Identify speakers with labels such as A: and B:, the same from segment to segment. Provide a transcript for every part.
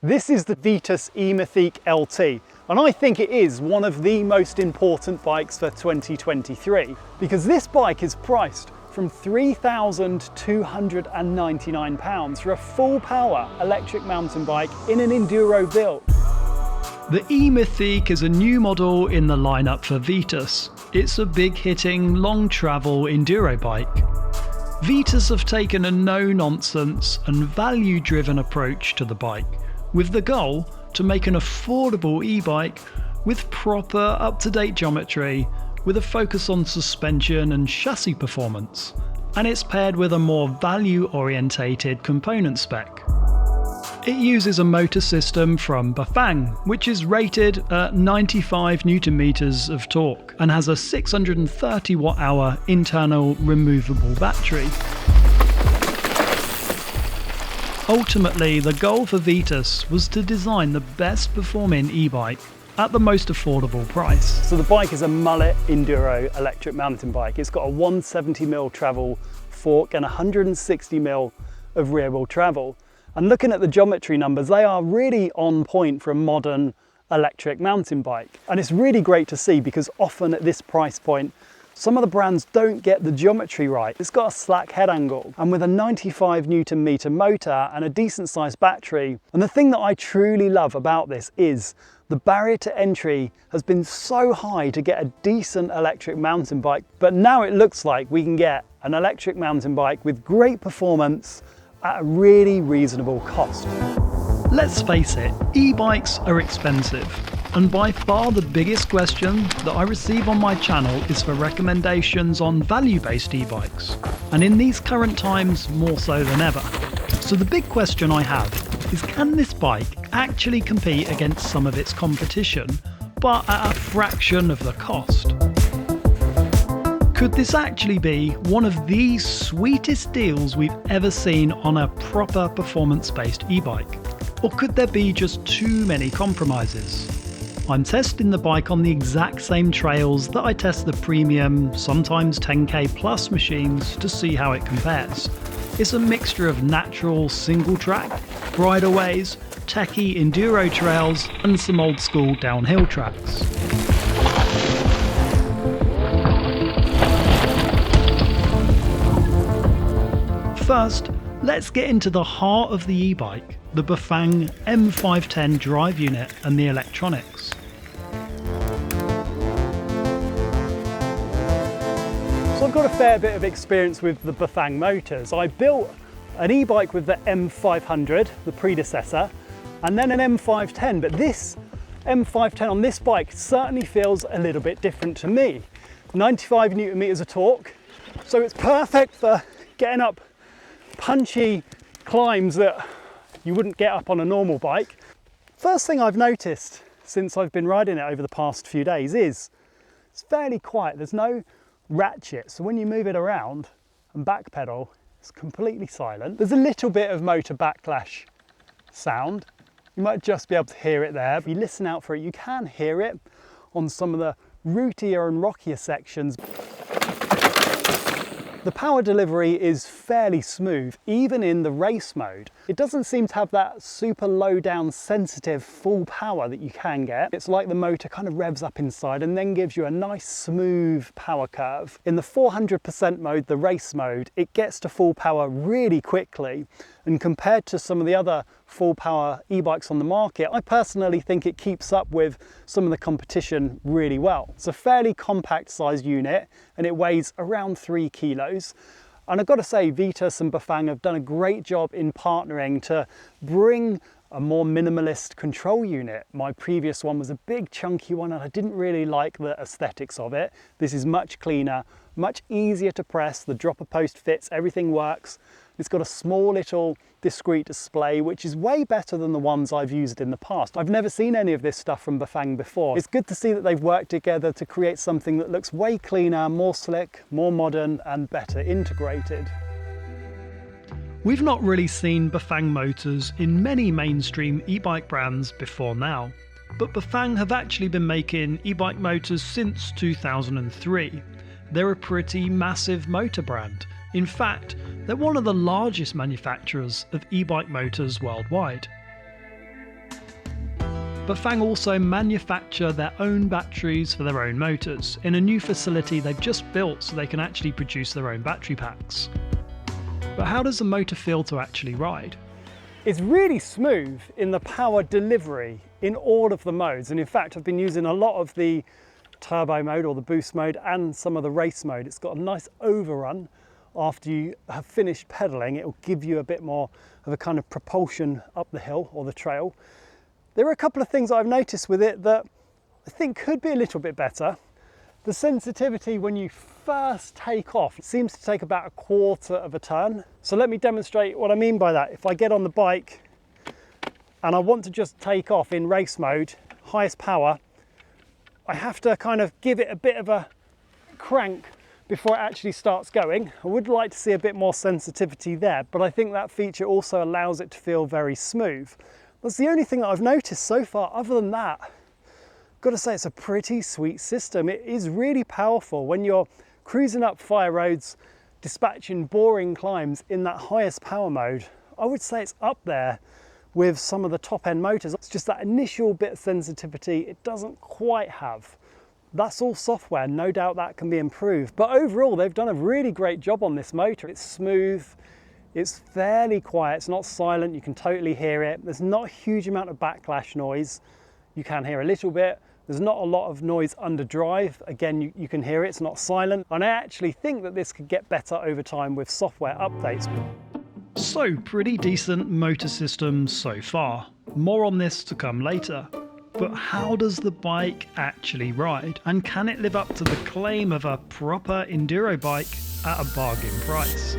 A: This is the Vitus e-Mythique LT, and I think it is one of the most important bikes for 2023 because this bike is priced from £3,299 for a full power electric mountain bike in an enduro build.
B: The e-Mythique is a new model in the lineup for Vitus. It's a big hitting, long travel enduro bike. Vitus have taken a no-nonsense and value-driven approach to the bike, with the goal to make an affordable e-bike with proper up-to-date geometry, with a focus on suspension and chassis performance, and it's paired with a more value-orientated component spec. It uses a motor system from Bafang, which is rated at 95 Nm of torque and has a 630 Wh internal removable battery. Ultimately, the goal for Vitus was to design the best performing e-bike at the most affordable price.
A: So the bike is a mullet enduro electric mountain bike. It's got a 170mm travel fork and 160mm of rear wheel travel. And looking at the geometry numbers, they are really on point for a modern electric mountain bike. And it's really great to see because often at this price point, some of the brands don't get the geometry right. It's got a slack head angle and with a 95 Nm motor and a decent sized battery. And the thing that I truly love about this is the barrier to entry has been so high to get a decent electric mountain bike, but now it looks like we can get an electric mountain bike with great performance at a really reasonable cost.
B: Let's face it, e-bikes are expensive, and by far the biggest question that I receive on my channel is for recommendations on value-based e-bikes, and in these current times more so than ever. So the big question I have is, can this bike actually compete against some of its competition, but at a fraction of the cost? Could this actually be one of the sweetest deals we've ever seen on a proper performance-based e-bike? Or could there be just too many compromises? I'm testing the bike on the exact same trails that I test the premium, sometimes 10k plus machines to see how it compares. It's a mixture of natural single track, bridleways, techie enduro trails and some old school downhill tracks. First, let's get into the heart of the e-bike, the Bafang M510 drive unit and the electronics.
A: So I've got a fair bit of experience with the Bafang motors. I built an e-bike with the M500, the predecessor, and then an M510, but this M510 on this bike certainly feels a little bit different to me. 95 Nm of torque, so it's perfect for getting up punchy climbs that you wouldn't get up on a normal bike. First thing I've noticed since I've been riding it over the past few days is it's fairly quiet. There's no ratchet, so when you move it around and back pedal, it's completely silent. There's a little bit of motor backlash sound. You might just be able to hear it there. If you listen out for it, you can hear it on some of the rootier and rockier sections. The power delivery is fairly smooth, even in the race mode. It doesn't seem to have that super low down sensitive full power that you can get. It's like the motor kind of revs up inside and then gives you a nice smooth power curve. In the 400% mode, the race mode, it gets to full power really quickly. And compared to some of the other full power e-bikes on the market, I personally think it keeps up with some of the competition really well. It's a fairly compact sized unit and it weighs around 3 kilos. And I've got to say, Vitus and Bafang have done a great job in partnering to bring a more minimalist control unit. My previous one was a big chunky one and I didn't really like the aesthetics of it. This is much cleaner, much easier to press, the dropper post fits, everything works. It's got a small little discrete display, which is way better than the ones I've used in the past. I've never seen any of this stuff from Bafang before. It's good to see that they've worked together to create something that looks way cleaner, more slick, more modern and better integrated.
B: We've not really seen Bafang motors in many mainstream e-bike brands before now, but Bafang have actually been making e-bike motors since 2003. They're a pretty massive motor brand. In fact, they're one of the largest manufacturers of e-bike motors worldwide. Bafang also manufacture their own batteries for their own motors in a new facility they've just built so they can actually produce their own battery packs. But how does the motor feel to actually ride?
A: It's really smooth in the power delivery in all of the modes, and in fact I've been using a lot of the turbo mode or the boost mode and some of the race mode. It's got a nice overrun. After you have finished pedaling, it will give you a bit more of a kind of propulsion up the hill or the trail. There are a couple of things I've noticed with it that I think could be a little bit better. The sensitivity when you first take off, it seems to take about a quarter of a turn. So let me demonstrate what I mean by that. If I get on the bike and I want to just take off in race mode, highest power, I have to kind of give it a bit of a crank before it actually starts going. I would like to see a bit more sensitivity there, but I think that feature also allows it to feel very smooth. That's the only thing that I've noticed so far. Other than that, I've got to say it's a pretty sweet system. It is really powerful when you're cruising up fire roads, dispatching boring climbs in that highest power mode. I would say it's up there with some of the top end motors. It's just that initial bit of sensitivity it doesn't quite have. That's all software, no doubt that can be improved. But overall, they've done a really great job on this motor. It's smooth, it's fairly quiet, it's not silent, you can totally hear it. There's not a huge amount of backlash noise. You can hear a little bit. There's not a lot of noise under drive. Again, you can hear it, it's not silent. And I actually think that this could get better over time with software updates.
B: So, pretty decent motor systems so far. More on this to come later. But how does the bike actually ride? And can it live up to the claim of a proper enduro bike at a bargain price?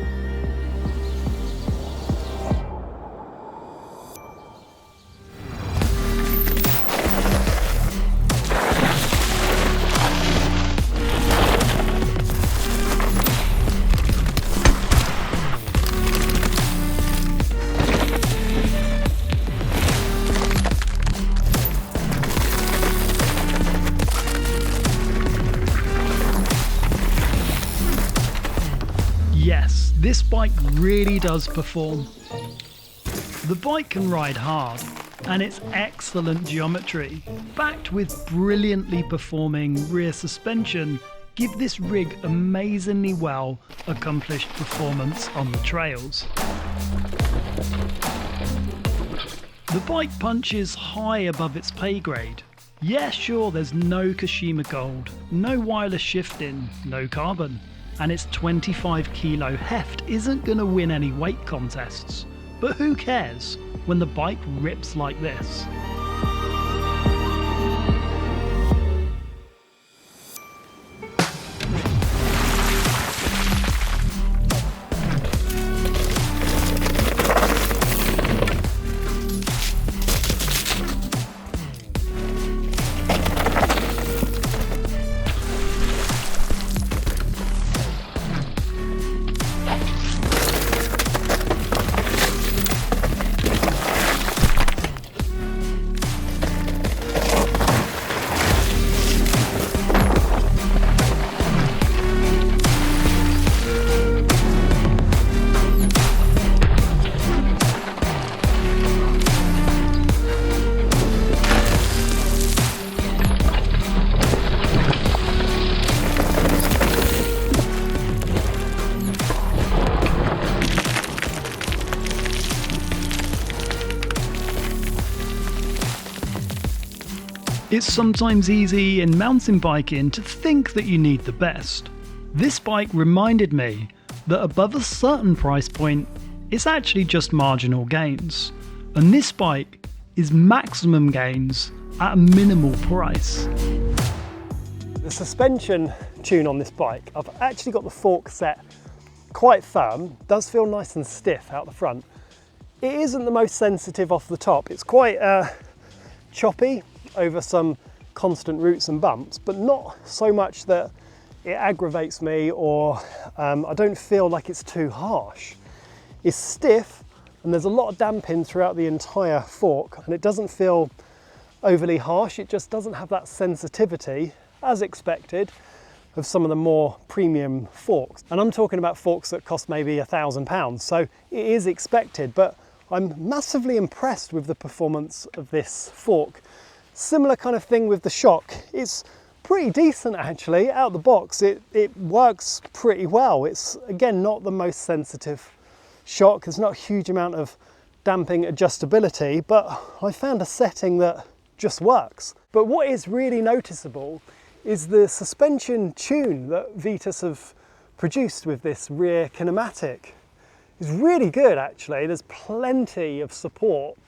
B: Yes, this bike really does perform. The bike can ride hard, and its excellent geometry, backed with brilliantly performing rear suspension, give this rig amazingly well accomplished performance on the trails. The bike punches high above its pay grade. Yeah, sure, there's no Kashima Gold, no wireless shifting, no carbon. And its 25 kilo heft isn't going to win any weight contests. But who cares when the bike rips like this? It's sometimes easy in mountain biking to think that you need the best. This bike reminded me that above a certain price point, it's actually just marginal gains. And this bike is maximum gains at a minimal price.
A: The suspension tune on this bike, I've actually got the fork set quite firm, does feel nice and stiff out the front. It isn't the most sensitive off the top, it's quite choppy over some constant roots and bumps, but not so much that it aggravates me or I don't feel like it's too harsh. It's stiff and there's a lot of damping throughout the entire fork and it doesn't feel overly harsh, it just doesn't have that sensitivity as expected of some of the more premium forks. And I'm talking about forks that cost maybe £1,000, so it is expected, but I'm massively impressed with the performance of this fork. Similar kind of thing with the shock. It's pretty decent actually, out the box. It works pretty well. It's, again, not the most sensitive shock. There's not a huge amount of damping adjustability, but I found a setting that just works. But what is really noticeable is the suspension tune that Vitus have produced with this rear kinematic. It's really good actually. There's plenty of support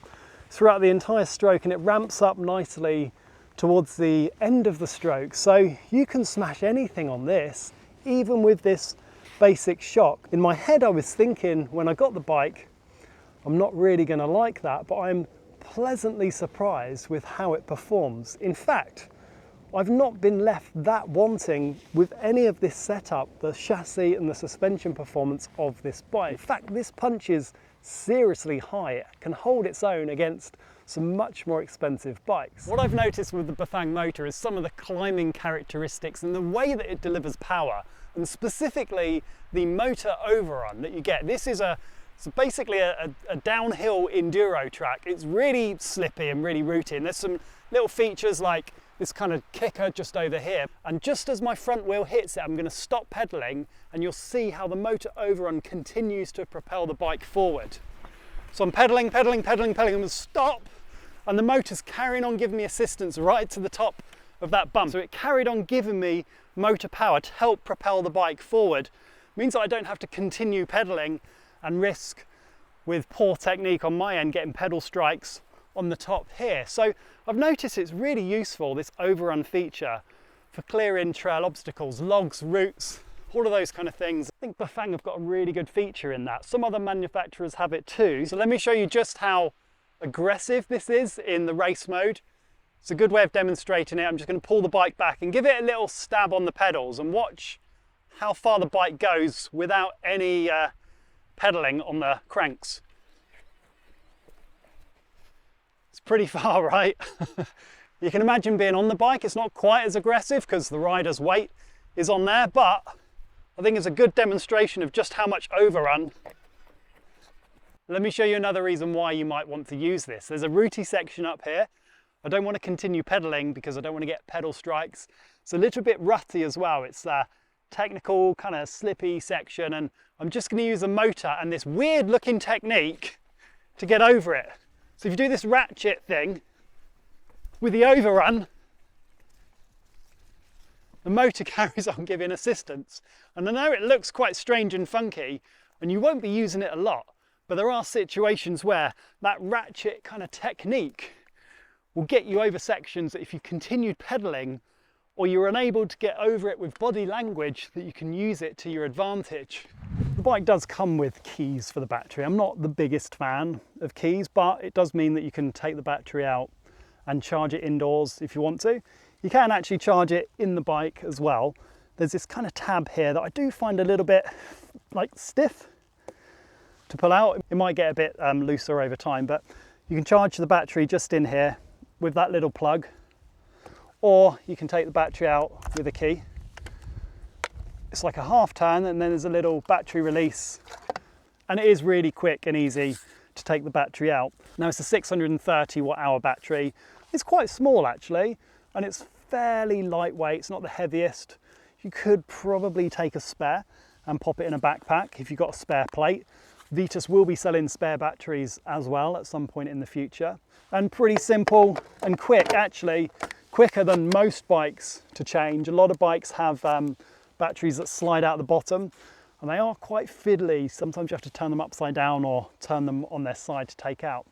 A: throughout the entire stroke, and it ramps up nicely towards the end of the stroke. So you can smash anything on this, even with this basic shock. In my head I was thinking when I got the bike, I'm not really going to like that, but I'm pleasantly surprised with how it performs. In fact, I've not been left that wanting with any of this setup, the chassis and the suspension performance of this bike. In fact, this punches seriously high. It can hold its own against some much more expensive bikes. What I've noticed with the Bafang Motor is some of the climbing characteristics and the way that it delivers power, and specifically the motor overrun that you get. This is basically a downhill enduro track. It's really slippy and really rooty, and there's some little features like this kind of kicker just over here. And just as my front wheel hits it, I'm going to stop pedaling, and you'll see how the motor overrun continues to propel the bike forward. So I'm pedaling, I'm going to stop, and the motor's carrying on giving me assistance right to the top of that bump. So it carried on giving me motor power to help propel the bike forward. It means that I don't have to continue pedaling and risk, with poor technique on my end, getting pedal strikes on the top here. So I've noticed it's really useful, this overrun feature, for clearing trail obstacles, logs, roots, all of those kind of things. I think Bafang have got a really good feature in that. Some other manufacturers have it too. So let me show you just how aggressive this is in the race mode. It's a good way of demonstrating it. I'm just going to pull the bike back and give it a little stab on the pedals and watch how far the bike goes without any pedaling on the cranks. It's pretty far, right? You can imagine being on the bike. It's not quite as aggressive because the rider's weight is on there, but I think it's a good demonstration of just how much overrun. Let me show you another reason why you might want to use this. There's a rooty section up here. I don't want to continue pedaling because I don't want to get pedal strikes. It's a little bit rutty as well. It's a technical kind of slippy section, and I'm just going to use a motor and this weird looking technique to get over it. So if you do this ratchet thing with the overrun, the motor carries on giving assistance. And I know it looks quite strange and funky, and you won't be using it a lot, but there are situations where that ratchet kind of technique will get you over sections that if you continued pedaling, or you're unable to get over it with body language, that you can use it to your advantage. The bike does come with keys for the battery. I'm not the biggest fan of keys, but it does mean that you can take the battery out and charge it indoors if you want to. You can actually charge it in the bike as well. There's this kind of tab here that I do find a little bit like stiff to pull out. It might get a bit looser over time, but you can charge the battery just in here with that little plug, or you can take the battery out with a key. It's like a half turn, and then there's a little battery release, and it is really quick and easy to take the battery out. Now it's a 630 watt-hour battery. It's quite small actually, and it's fairly lightweight. It's not the heaviest. You could probably take a spare and pop it in a backpack if you've got a spare plate. Vitus will be selling spare batteries as well at some point in the future. And pretty simple and quick, actually, quicker than most bikes to change. A lot of bikes have batteries that slide out the bottom, and they are quite fiddly. Sometimes you have to turn them upside down or turn them on their side to take out.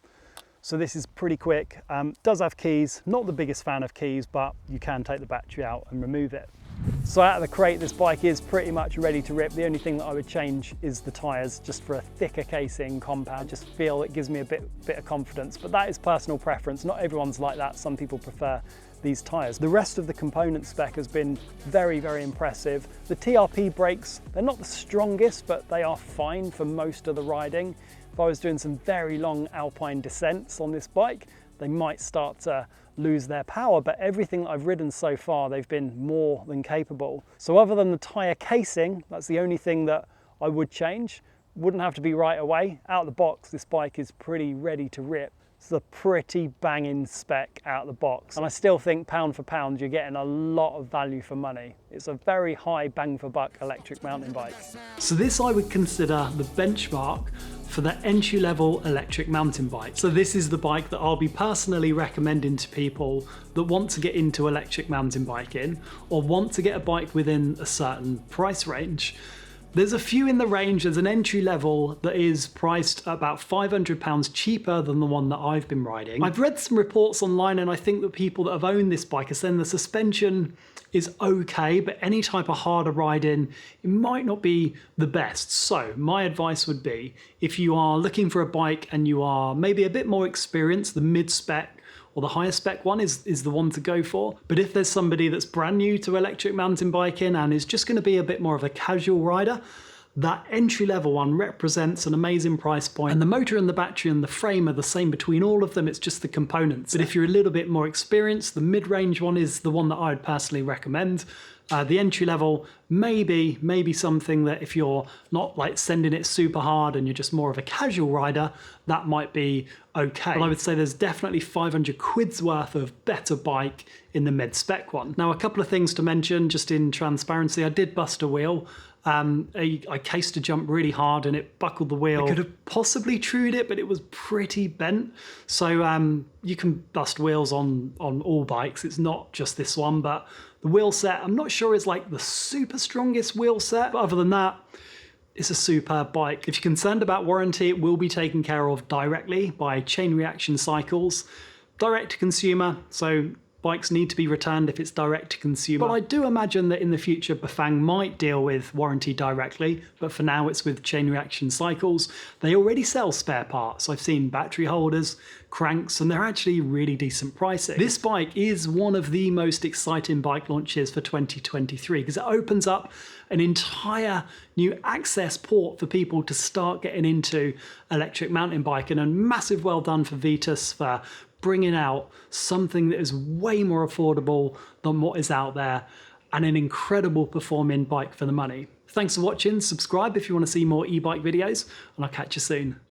A: So this is pretty quick. Does have keys. Not the biggest fan of keys, but you can take the battery out and remove it. So out of the crate, this bike is pretty much ready to rip. The only thing that I would change is the tyres, just for a thicker casing compound. I just feel it gives me a bit of confidence, but that is personal preference. Not everyone's like that. Some people prefer these tyres. The rest of the component spec has been very, very impressive. The TRP brakes, they're not the strongest, but they are fine for most of the riding. If I was doing some very long alpine descents on this bike, they might start to lose their power, but everything that I've ridden so far, they've been more than capable. So other than the tyre casing, that's the only thing that I would change. Wouldn't have to be right away. Out of the box, this bike is pretty ready to rip. It's a pretty banging spec out of the box. And I still think pound for pound, you're getting a lot of value for money. It's a very high bang for buck electric mountain bike.
B: So this I would consider the benchmark for the entry-level electric mountain bike. So this is the bike that I'll be personally recommending to people that want to get into electric mountain biking or want to get a bike within a certain price range. There's a few in the range. There's an entry level that is priced at about £500 cheaper than the one that I've been riding. I've read some reports online and I think that people that have owned this bike are saying the suspension is okay, but any type of harder riding, it might not be the best. So my advice would be, if you are looking for a bike and you are maybe a bit more experienced, the mid-spec or the higher spec one is the one to go for. But if there's somebody that's brand new to electric mountain biking and is just going to be a bit more of a casual rider, that entry level one represents an amazing price point. And the motor and the battery and the frame are the same between all of them, it's just the components. But if you're a little bit more experienced, the mid-range one is the one that I would personally recommend. The entry level, maybe something that if you're not like sending it super hard and you're just more of a casual rider, that might be okay. But I would say there's definitely 500 quid's worth of better bike in the mid-spec one. Now, a couple of things to mention, just in transparency, I did bust a wheel. I cased a jump really hard and it buckled the wheel. I could have possibly trued it, but it was pretty bent. So you can bust wheels on all bikes. It's not just this one, but the wheel set, I'm not sure is like the super strongest wheel set, but other than that, it's a superb bike. If you're concerned about warranty, it will be taken care of directly by Chain Reaction Cycles, direct to consumer. So bikes need to be returned if it's direct to consumer. But I do imagine that in the future, Bafang might deal with warranty directly, but for now it's with Chain Reaction Cycles. They already sell spare parts. I've seen battery holders, cranks, and they're actually really decent pricing. This bike is one of the most exciting bike launches for 2023 because it opens up an entire new access port for people to start getting into electric mountain biking, and massive well done for Vitus for bringing out something that is way more affordable than what is out there and an incredible performing bike for the money. Thanks for watching. Subscribe if you want to see more e-bike videos, and I'll catch you soon.